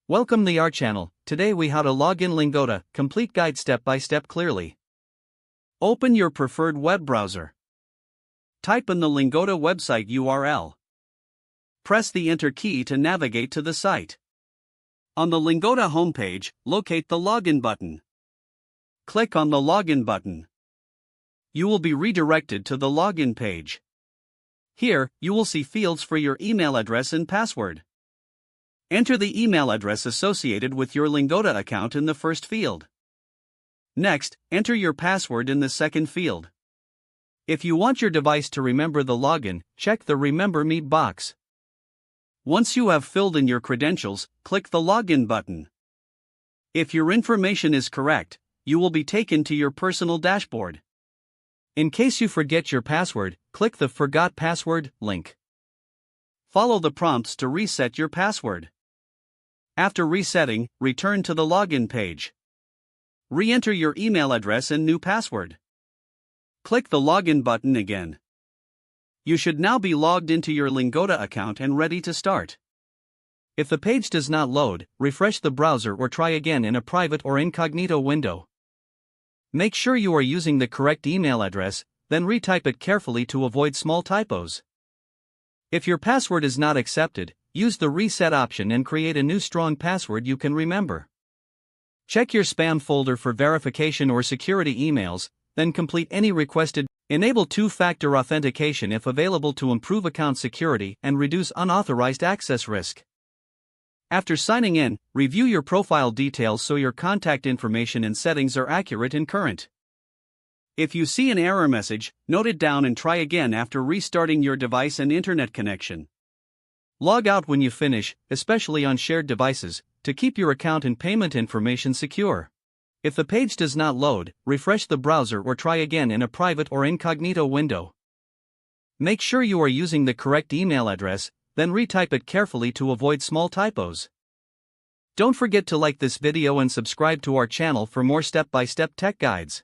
Welcome to our channel. Today we how to log in Lingoda, complete guide step by step clearly. Open your preferred web browser. Type in the Lingoda website URL. Press the enter key to navigate to the site. On the Lingoda homepage, locate the login button. Click on the login button. You will be redirected to the login page. Here, you will see fields for your email address and password. Enter the email address associated with your Lingoda account in the first field. Next, enter your password in the second field. If you want your device to remember the login, check the Remember Me box. Once you have filled in your credentials, click the Login button. If your information is correct, you will be taken to your personal dashboard. In case you forget your password, click the Forgot Password link. Follow the prompts to reset your password. After resetting, return to the login page. Re-enter your email address and new password. Click the Login button again. You should now be logged into your Lingoda account and ready to start. If the page does not load, refresh the browser or try again in a private or incognito window. Make sure you are using the correct email address, then retype it carefully to avoid small typos. If your password is not accepted, use the reset option and create a new strong password you can remember. Check your spam folder for verification or security emails, then complete any requested. Enable two-factor authentication if available to improve account security and reduce unauthorized access risk. After signing in, review your profile details so your contact information and settings are accurate and current. If you see an error message, note it down and try again after restarting your device and internet connection. Log out when you finish, especially on shared devices, to keep your account and payment information secure. If the page does not load, refresh the browser or try again in a private or incognito window. Make sure you are using the correct email address, then retype it carefully to avoid small typos. Don't forget to like this video and subscribe to our channel for more step-by-step tech guides.